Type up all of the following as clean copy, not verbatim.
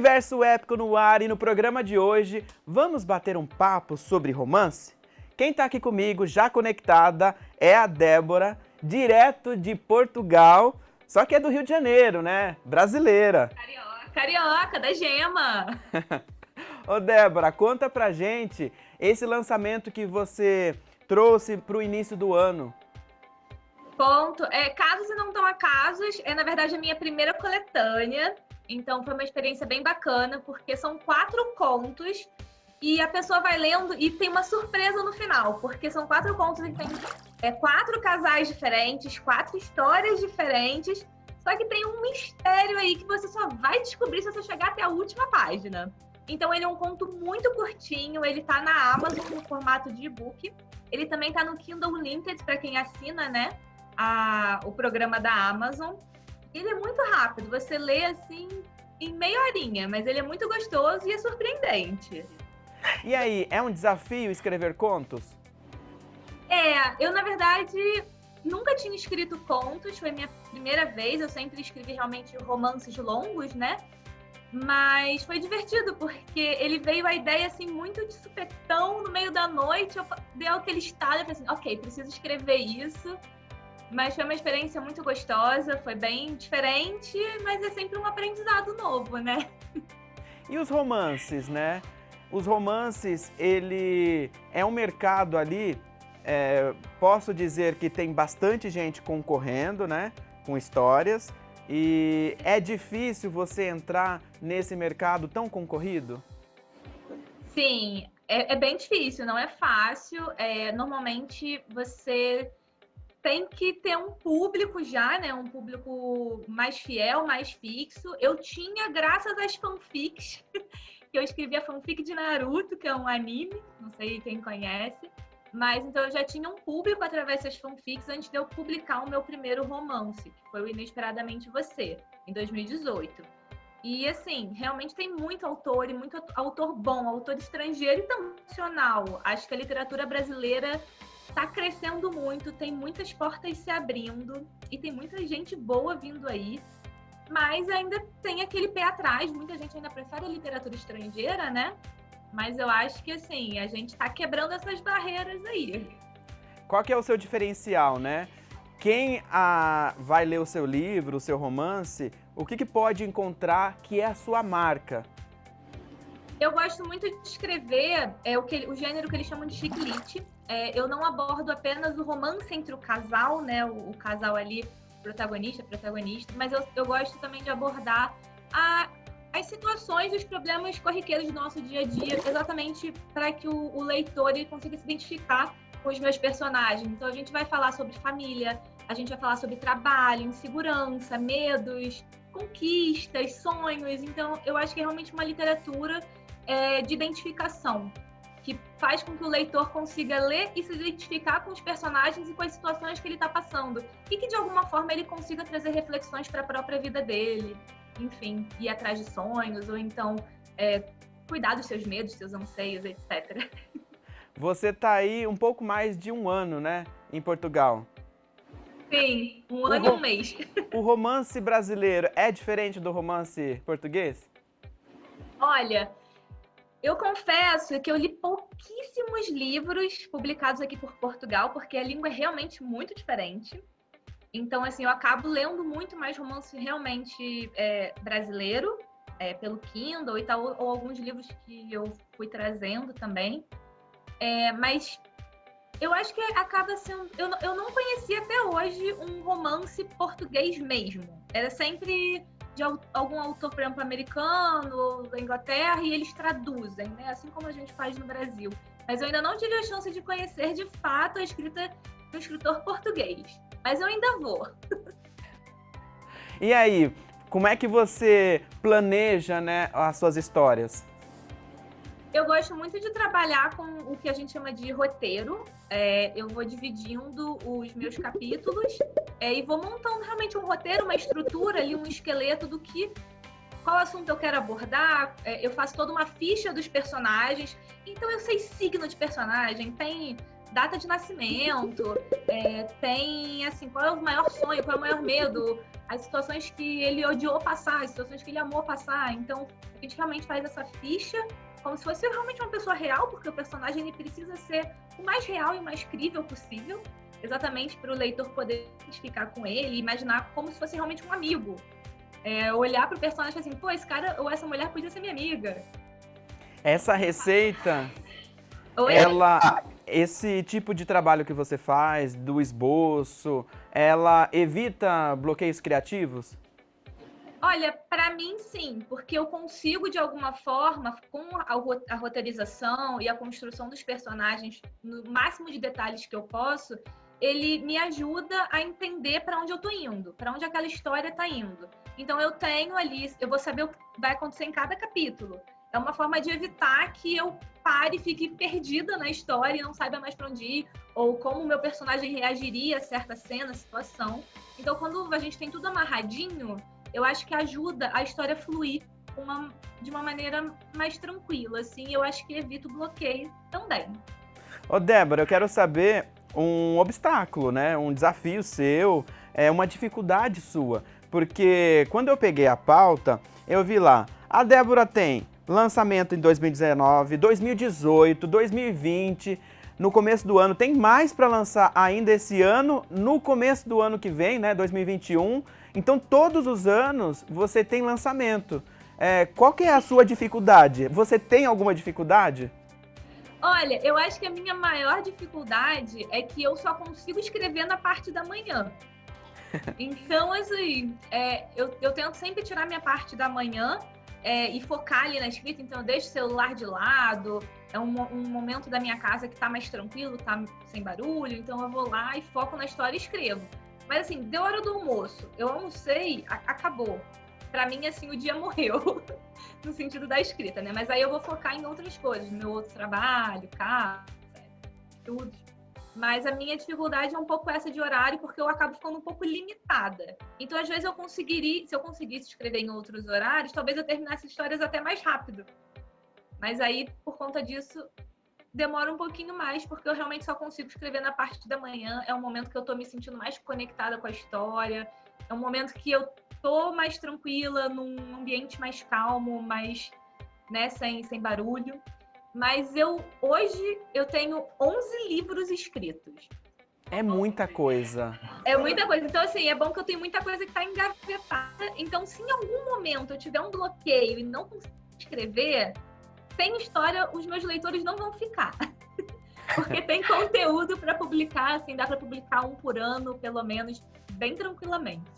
Universo Épico no ar e no programa de hoje vamos bater um papo sobre romance? Quem tá aqui comigo, já conectada, é a Débora, direto de Portugal, só que é do Rio de Janeiro, né? Brasileira. Carioca, da Gema. Ô Débora, conta pra gente esse lançamento que você trouxe pro início do ano. Ponto. Casos e Não Tão Acasos é, na verdade, a minha primeira coletânea. Então, foi uma experiência bem bacana, porque são 4 contos e a pessoa vai lendo e tem uma surpresa no final, porque são 4 contos e tem 4 casais diferentes, 4 histórias diferentes, só que tem um mistério aí que você só vai descobrir se você chegar até a última página. Então, ele é um conto muito curtinho, ele tá na Amazon no formato de e-book, ele também tá no Kindle Unlimited, para quem assina, né? O programa da Amazon. Ele é muito rápido, você lê assim em meia horinha, mas ele é muito gostoso e é surpreendente. E aí, é um desafio escrever contos? Eu na verdade nunca tinha escrito contos, foi minha primeira vez, eu sempre escrevi realmente romances longos, né? Mas foi divertido, porque ele veio a ideia assim muito de supetão, no meio da noite, eu dei aquele estalo e falei assim, ok, preciso escrever isso. Mas foi uma experiência muito gostosa, foi bem diferente, mas é sempre um aprendizado novo, né? E os romances, né? Os romances, ele é um mercado ali, posso dizer que tem bastante gente concorrendo, né? Com histórias. E é difícil você entrar nesse mercado tão concorrido? Sim, é bem difícil, não é fácil. Normalmente você tem que ter um público já, né? Um público mais fiel, mais fixo. Eu tinha, graças às fanfics, que eu escrevi a fanfic de Naruto, que é um anime, não sei quem conhece. Mas então eu já tinha um público através dessas fanfics antes de eu publicar o meu primeiro romance, que foi o Inesperadamente Você, em 2018. E assim, realmente tem muito autor e muito autor bom, autor estrangeiro e também nacional. Acho que a literatura brasileira está crescendo muito, tem muitas portas se abrindo e tem muita gente boa vindo aí, mas ainda tem aquele pé atrás, muita gente ainda prefere a literatura estrangeira, né? Mas eu acho que assim, a gente está quebrando essas barreiras aí. Qual que é o seu diferencial, né? Quem vai ler o seu livro, o seu romance, o que pode encontrar que é a sua marca? Eu gosto muito de escrever o gênero que eles chamam de chiclete. Eu não abordo apenas o romance entre o casal, né? O casal ali, protagonista, mas eu gosto também de abordar as situações e os problemas corriqueiros do nosso dia a dia, exatamente para que o leitor ele consiga se identificar com os meus personagens. Então a gente vai falar sobre família, a gente vai falar sobre trabalho, insegurança, medos, conquistas, sonhos. Então eu acho que é realmente uma literatura de identificação, que faz com que o leitor consiga ler e se identificar com os personagens e com as situações que ele está passando. E que, de alguma forma, ele consiga trazer reflexões para a própria vida dele. Enfim, ir atrás de sonhos, ou então cuidar dos seus medos, seus anseios, etc. Você tá aí um pouco mais de um ano, né, em Portugal. Sim, um ano e um mês. O romance brasileiro é diferente do romance português? Olha, eu confesso que eu li pouquíssimos livros publicados aqui por Portugal, porque a língua é realmente muito diferente. Então, assim, eu acabo lendo muito mais romance realmente brasileiro, pelo Kindle e tal, ou alguns livros que eu fui trazendo também. Mas eu acho que acaba sendo... Eu não conhecia até hoje um romance português mesmo. Era sempre de algum autor, por exemplo, americano ou da Inglaterra, e eles traduzem, né? Assim como a gente faz no Brasil. Mas eu ainda não tive a chance de conhecer, de fato, a escrita de um escritor português. Mas eu ainda vou. E aí, como é que você planeja, né, as suas histórias? Eu gosto muito de trabalhar com o que a gente chama de roteiro. Eu vou dividindo os meus capítulos e vou montando realmente um roteiro, uma estrutura ali, um esqueleto do qual assunto eu quero abordar. Eu faço toda uma ficha dos personagens. Então eu sei signo de personagem, tem data de nascimento, tem, assim, qual é o maior sonho, qual é o maior medo, as situações que ele odiou passar, as situações que ele amou passar. Então, a gente realmente faz essa ficha como se fosse realmente uma pessoa real, porque o personagem ele precisa ser o mais real e o mais crível possível, exatamente para o leitor poder identificar com ele e imaginar como se fosse realmente um amigo. Olhar para o personagem assim, pô, esse cara ou essa mulher podia ser minha amiga. Essa receita, Oi? esse tipo de trabalho que você faz, do esboço, ela evita bloqueios criativos? Olha, para mim sim, porque eu consigo de alguma forma, com a roteirização e a construção dos personagens no máximo de detalhes que eu posso, ele me ajuda a entender para onde eu tô indo, para onde aquela história tá indo. Então eu tenho ali, eu vou saber o que vai acontecer em cada capítulo. É uma forma de evitar que eu pare e fique perdida na história e não saiba mais para onde ir, ou como o meu personagem reagiria a certa cena, situação. Então quando a gente tem tudo amarradinho, eu acho que ajuda a história a fluir de uma maneira mais tranquila, assim, eu acho que evita o bloqueio também. Ô Débora, eu quero saber um obstáculo, né? Um desafio seu, uma dificuldade sua. Porque quando eu peguei a pauta, eu vi lá, a Débora tem lançamento em 2019, 2018, 2020, no começo do ano, tem mais para lançar ainda esse ano, no começo do ano que vem, né, 2021. Então, todos os anos você tem lançamento. Qual que é a sua dificuldade? Você tem alguma dificuldade? Olha, eu acho que a minha maior dificuldade é que eu só consigo escrever na parte da manhã. Então, assim, eu tento sempre tirar minha parte da manhã e focar ali na escrita. Então, eu deixo o celular de lado. É um momento da minha casa que tá mais tranquilo, tá sem barulho. Então, eu vou lá e foco na história e escrevo. Mas, assim, deu hora do almoço. Eu almocei, acabou. Pra mim, assim, o dia morreu. No sentido da escrita, né? Mas aí eu vou focar em outras coisas. No meu outro trabalho, casa, estudos. Mas a minha dificuldade é um pouco essa de horário, porque eu acabo ficando um pouco limitada. Então, às vezes, se eu conseguisse escrever em outros horários, talvez eu terminasse histórias até mais rápido. Mas aí, por conta disso, demora um pouquinho mais, porque eu realmente só consigo escrever na parte da manhã. É um momento que eu tô me sentindo mais conectada com a história. É um momento que eu tô mais tranquila, num ambiente mais calmo, mais, né, sem barulho. Mas hoje eu tenho 11 livros escritos. É muita coisa. É muita coisa. Então, assim, é bom que eu tenho muita coisa que tá engavetada. Então, se em algum momento eu tiver um bloqueio e não conseguir escrever, sem história, os meus leitores não vão ficar. Porque tem conteúdo para publicar, assim, dá para publicar um por ano, pelo menos, bem tranquilamente.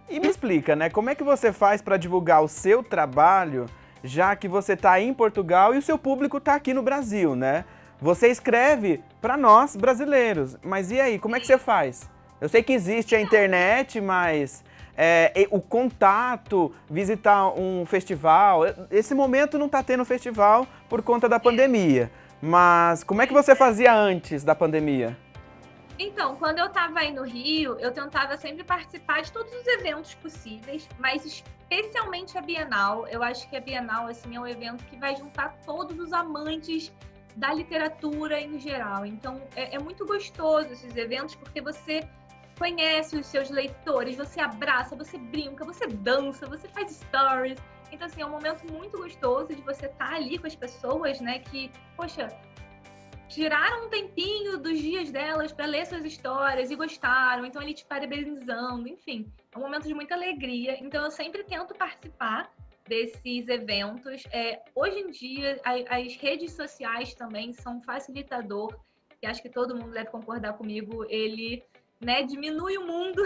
E me explica, né? Como é que você faz para divulgar o seu trabalho, já que você está em Portugal e o seu público está aqui no Brasil, né? Você escreve para nós brasileiros, mas e aí, como é que você faz? Eu sei que existe a internet, mas o contato, visitar um festival, esse momento não está tendo festival por conta da pandemia, mas como é que você fazia antes da pandemia? Então, quando eu estava aí no Rio, eu tentava sempre participar de todos os eventos possíveis, mas especialmente a Bienal. Eu acho que a Bienal, assim, é um evento que vai juntar todos os amantes da literatura em geral. Então, é muito gostoso esses eventos, porque você conhece os seus leitores, você abraça, você brinca, você dança, você faz stories. Então, assim, é um momento muito gostoso de você estar ali com as pessoas, né, que, poxa, tiraram um tempinho dos dias delas para ler suas histórias e gostaram, então ele te parabenizando, enfim, é um momento de muita alegria. Então eu sempre tento participar desses eventos. Hoje em dia, as redes sociais também são um facilitador, e acho que todo mundo deve concordar comigo, ele, né, diminui o mundo,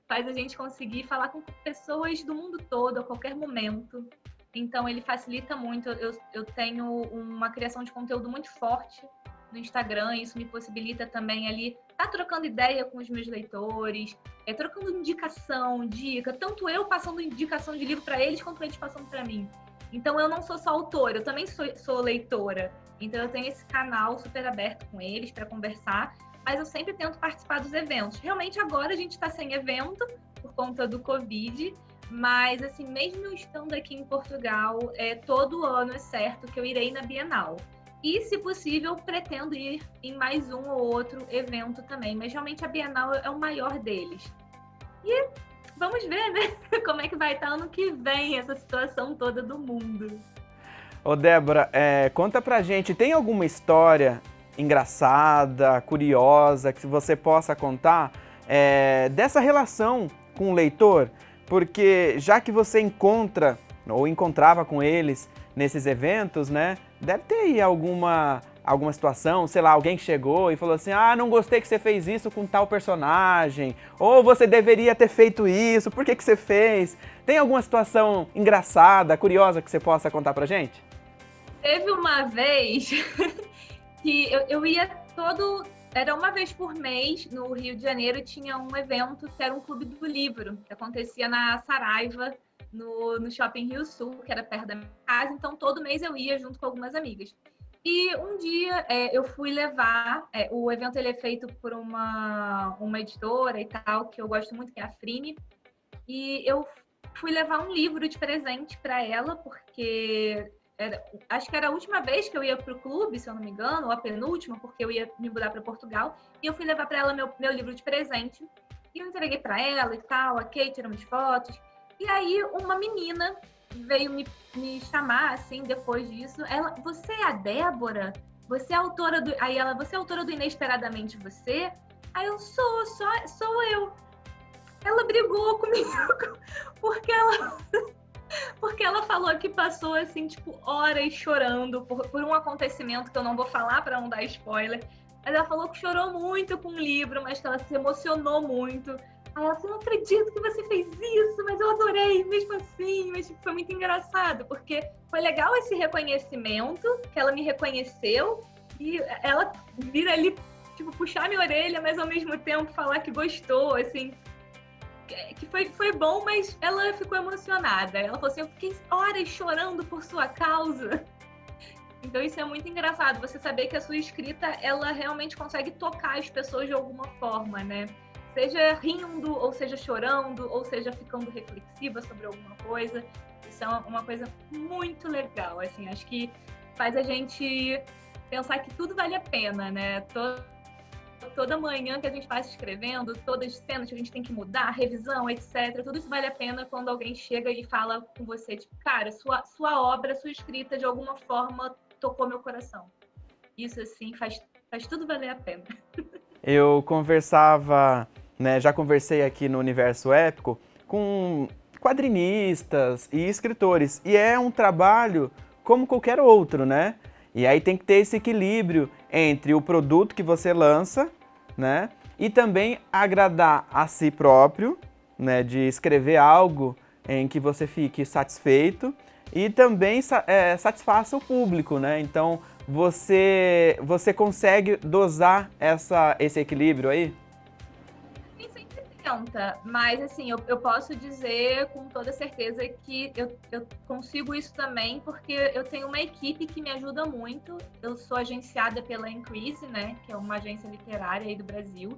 faz a gente conseguir falar com pessoas do mundo todo a qualquer momento. Então ele facilita muito. Eu tenho uma criação de conteúdo muito forte no Instagram, isso me possibilita também ali estar trocando ideia com os meus leitores, trocando indicação, dica, tanto eu passando indicação de livro para eles, quanto eles passando para mim. Então eu não sou só autora, eu também sou leitora. Então eu tenho esse canal super aberto com eles para conversar, mas eu sempre tento participar dos eventos. Realmente agora a gente está sem evento por conta do Covid, mas assim, mesmo eu estando aqui em Portugal, todo ano é certo que eu irei na Bienal. E, se possível, pretendo ir em mais um ou outro evento também. Mas realmente a Bienal é o maior deles. E vamos ver, né? Como é que vai estar ano que vem essa situação toda do mundo. Ô Débora, conta pra gente, tem alguma história engraçada, curiosa, que você possa contar dessa relação com o leitor? Porque já que você encontra ou encontrava com eles nesses eventos, né? Deve ter aí alguma situação, sei lá, alguém que chegou e falou assim: ah, não gostei que você fez isso com tal personagem, ou você deveria ter feito isso, por que você fez? Tem alguma situação engraçada, curiosa que você possa contar pra gente? Teve uma vez que eu ia era uma vez por mês, no Rio de Janeiro, tinha um evento que era um clube do livro, que acontecia na Saraiva, no Shopping Rio Sul, que era perto da minha casa, então todo mês eu ia junto com algumas amigas. E um dia eu fui levar, o evento ele é feito por uma editora e tal, que eu gosto muito, que é a Frine, e eu fui levar um livro de presente para ela, porque acho que era a última vez que eu ia para o clube, se eu não me engano, ou a penúltima, porque eu ia me mudar para Portugal. E eu fui levar para ela meu livro de presente. E eu entreguei para ela e tal, ok, tiramos fotos. E aí uma menina veio me chamar, assim, depois disso. Ela, você é a Débora? Você é a autora do... Aí ela, você é a autora do Inesperadamente Você? Aí eu, sou eu. Ela brigou comigo porque ela falou que passou, assim, tipo, horas chorando por um acontecimento que eu não vou falar para não dar spoiler. Mas ela falou que chorou muito com o livro, mas que ela se emocionou muito. Aí ela falou, não acredito que você fez isso, mas eu adorei mesmo assim. Mas tipo, foi muito engraçado, porque foi legal esse reconhecimento, que ela me reconheceu, e ela vira ali, tipo, puxar minha orelha, mas ao mesmo tempo falar que gostou, assim, que foi bom, mas ela ficou emocionada. Ela falou assim, eu fiquei horas chorando por sua causa. Então isso é muito engraçado, você saber que a sua escrita, ela realmente consegue tocar as pessoas de alguma forma, né? Seja rindo, ou seja chorando, ou seja ficando reflexiva sobre alguma coisa. Isso é uma coisa muito legal, assim, acho que faz a gente pensar que tudo vale a pena, né? Toda manhã que a gente passa escrevendo, todas as cenas que a gente tem que mudar, revisão, etc. Tudo isso vale a pena quando alguém chega e fala com você, tipo, cara, sua obra, sua escrita, de alguma forma, tocou meu coração. Isso, assim, faz tudo valer a pena. Eu conversava, né, já conversei aqui no Universo Épico com quadrinistas e escritores, e é um trabalho como qualquer outro, né? E aí tem que ter esse equilíbrio entre o produto que você lança, né, e também agradar a si próprio, né, de escrever algo em que você fique satisfeito e também satisfaça o público, né? Então você consegue dosar esse equilíbrio aí? Nem sempre tenta, mas assim, eu posso dizer com toda certeza que eu consigo isso também, porque eu tenho uma equipe que me ajuda muito. Eu sou agenciada pela Increase, né, que é uma agência literária aí do Brasil,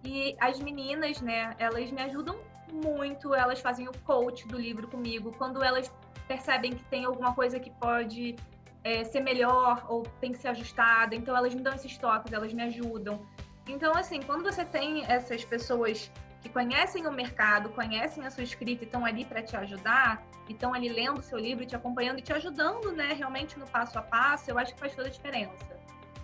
e as meninas, né, elas me ajudam muito, elas fazem o coach do livro comigo, quando elas percebem que tem alguma coisa que pode ser melhor ou tem que ser ajustada, então elas me dão esses toques, elas me ajudam. Então, assim, quando você tem essas pessoas que conhecem o mercado, conhecem a sua escrita e estão ali para te ajudar, e estão ali lendo o seu livro, te acompanhando e te ajudando, né, realmente no passo a passo, eu acho que faz toda a diferença.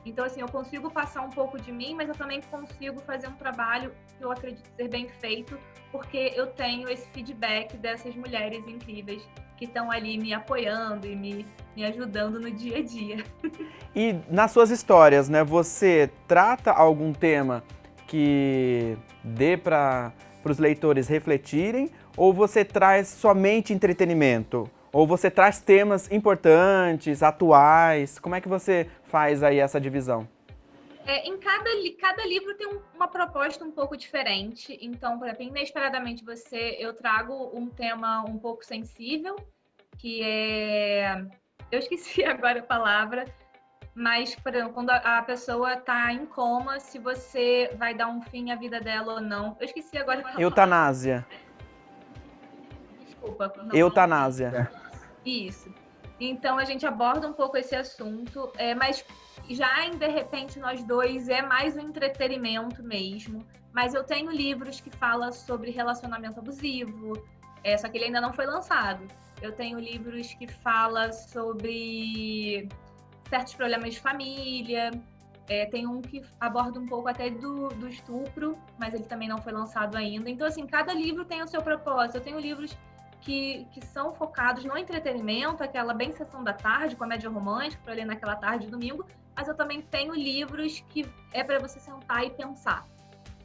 Então, assim, eu consigo passar um pouco de mim, mas eu também consigo fazer um trabalho que eu acredito ser bem feito, porque eu tenho esse feedback dessas mulheres incríveis que estão ali me apoiando e me ajudando no dia a dia. E nas suas histórias, né, você trata algum tema que dê para os leitores refletirem, ou você traz somente entretenimento? Ou você traz temas importantes, atuais? Como é que você faz aí essa divisão? Em cada livro tem uma proposta um pouco diferente. Então, por exemplo, Inesperadamente Você, eu trago um tema um pouco sensível, que é... Eu esqueci agora a palavra, mas, por exemplo, quando a pessoa está em coma, se você vai dar um fim à vida dela ou não. Eu esqueci agora a palavra. Eutanásia. Desculpa. Não. Eutanásia. Isso. Então a gente aborda um pouco esse assunto, mas já em De Repente Nós Dois é mais um entretenimento mesmo. Mas eu tenho livros que falam sobre relacionamento abusivo, só que ele ainda não foi lançado. Eu tenho livros que falam sobre certos problemas de família. Tem um que aborda um pouco até do estupro, mas ele também não foi lançado ainda. Então, assim, cada livro tem o seu propósito. Eu tenho livros que são focados no entretenimento, aquela bem sessão da tarde, comédia romântica, para ler naquela tarde de domingo, mas eu também tenho livros que é para você sentar e pensar.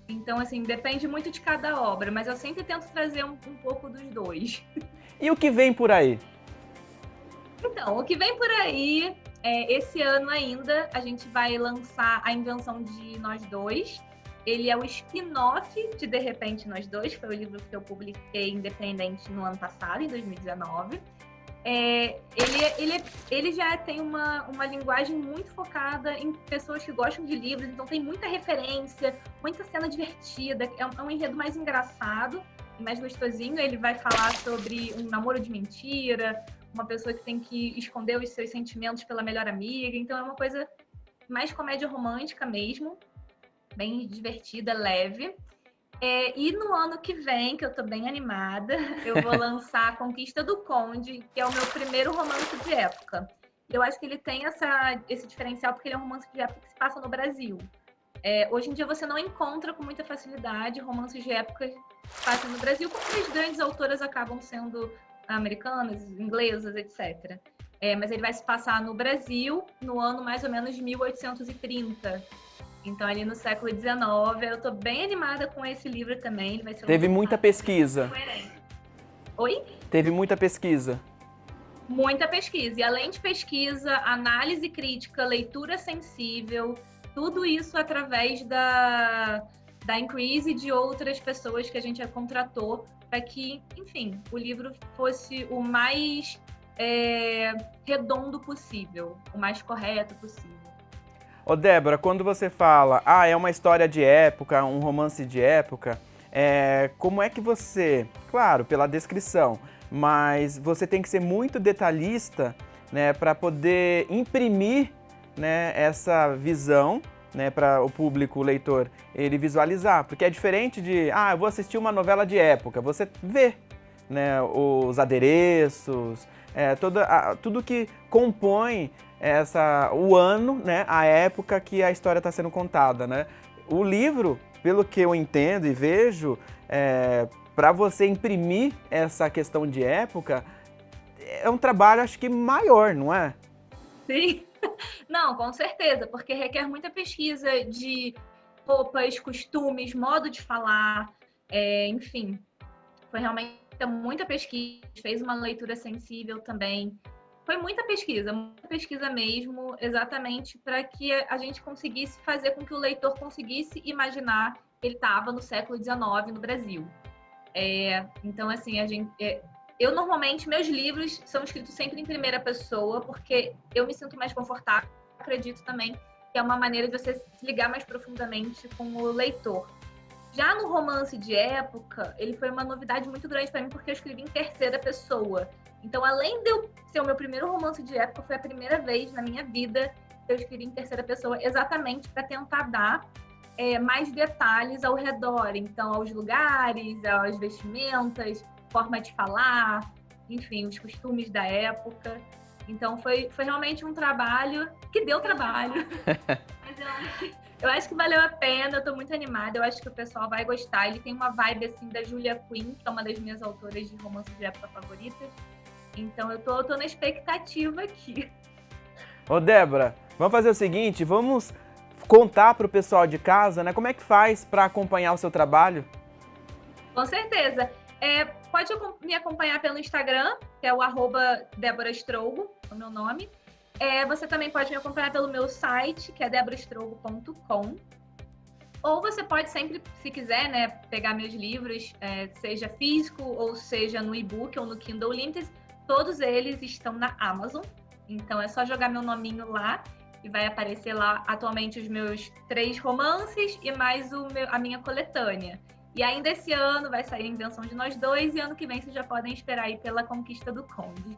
Então, assim, depende muito de cada obra, mas eu sempre tento trazer um pouco dos dois. E o que vem por aí? Então, o que vem por aí, esse ano ainda, a gente vai lançar A Invenção de Nós Dois. Ele é o spin-off de Repente Nós Dois, foi o livro que eu publiquei independente no ano passado, em 2019. Ele já tem uma linguagem muito focada em pessoas que gostam de livros, então tem muita referência, muita cena divertida, é um enredo mais engraçado e mais gostosinho. Ele vai falar sobre um namoro de mentira, uma pessoa que tem que esconder os seus sentimentos pela melhor amiga, então é uma coisa mais comédia romântica mesmo, bem divertida, leve. E no ano que vem, que eu tô bem animada, eu vou lançar A Conquista do Conde, que é o meu primeiro romance de época. Eu acho que ele tem esse diferencial porque ele é um romance de época que se passa no Brasil. Hoje em dia você não encontra com muita facilidade romances de época que se passam no Brasil, porque as grandes autoras acabam sendo americanas, inglesas, etc. Mas ele vai se passar no Brasil no ano mais ou menos de 1830. Então, ali no século XIX, eu tô bem animada com esse livro também. Ele vai ser Teve muita pesquisa. Oi? Teve muita pesquisa. Muita pesquisa. E além de pesquisa, análise crítica, leitura sensível, tudo isso através da Increase e de outras pessoas que a gente contratou para que, enfim, o livro fosse o mais redondo possível, o mais correto possível. Ô Débora, quando você fala, é uma história de época, um romance de época, como é que você, claro, pela descrição, mas você tem que ser muito detalhista, né, para poder imprimir, né, essa visão, né, para o público, o leitor, ele visualizar, porque é diferente de, eu vou assistir uma novela de época, você vê, né, os adereços, tudo que compõe o ano, né, a época que a história está sendo contada, né? O livro, pelo que eu entendo e vejo, para você imprimir essa questão de época, é um trabalho, acho que maior, não é? Sim, não, com certeza, porque requer muita pesquisa de roupas, costumes, modo de falar, enfim, foi realmente muita pesquisa, fez uma leitura sensível também. Foi muita pesquisa mesmo, exatamente para que a gente conseguisse fazer com que o leitor conseguisse imaginar que ele estava no século XIX no Brasil. Então, assim, eu normalmente, meus livros são escritos sempre em primeira pessoa, porque eu me sinto mais confortável. Acredito também que é uma maneira de você se ligar mais profundamente com o leitor. Já no romance de época, ele foi uma novidade muito grande para mim, porque eu escrevi em terceira pessoa. Então, além de eu ser o meu primeiro romance de época, foi a primeira vez na minha vida que eu escrevi em terceira pessoa, exatamente para tentar dar mais detalhes ao redor. Então, aos lugares, às vestimentas, forma de falar, enfim, os costumes da época. Então, foi realmente um trabalho que deu trabalho. Mas eu acho que valeu a pena, eu tô muito animada, eu acho que o pessoal vai gostar. Ele tem uma vibe, assim, da Julia Quinn, que é uma das minhas autoras de romance de época favoritas. Então eu tô na expectativa aqui. Ô Débora, vamos fazer o seguinte, vamos contar pro pessoal de casa, né, como é que faz para acompanhar o seu trabalho? Com certeza. Pode me acompanhar pelo Instagram, que é o @DéboraStrogo, é o meu nome. Você também pode me acompanhar pelo meu site, que é deborastrogo.com. Ou você pode sempre, se quiser, né, pegar meus livros, seja físico ou seja no e-book ou no Kindle Unlimited, todos eles estão na Amazon. Então é só jogar meu nominho lá e vai aparecer lá atualmente os meus 3 romances e mais a minha coletânea. E ainda esse ano vai sair A Invenção de Nós Dois e ano que vem vocês já podem esperar aí pela Conquista do Conde.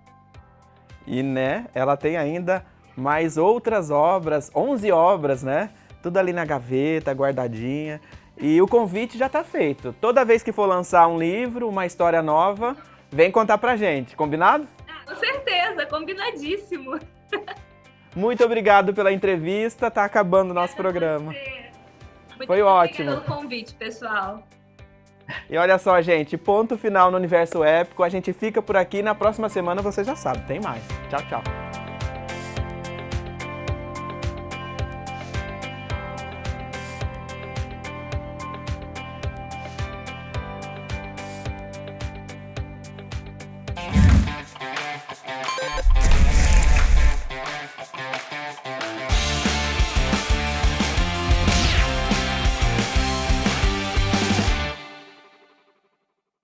E, né, ela tem ainda mais outras obras, 11 obras, né? Tudo ali na gaveta, guardadinha. E o convite já está feito. Toda vez que for lançar um livro, uma história nova, vem contar pra gente, combinado? Com certeza, combinadíssimo. Muito obrigado pela entrevista, tá acabando o nosso programa. Foi ótimo. Obrigada pelo convite, pessoal. E olha só, gente, ponto final no Universo Épico. A gente fica por aqui. Na próxima semana, você já sabe, tem mais. Tchau, tchau.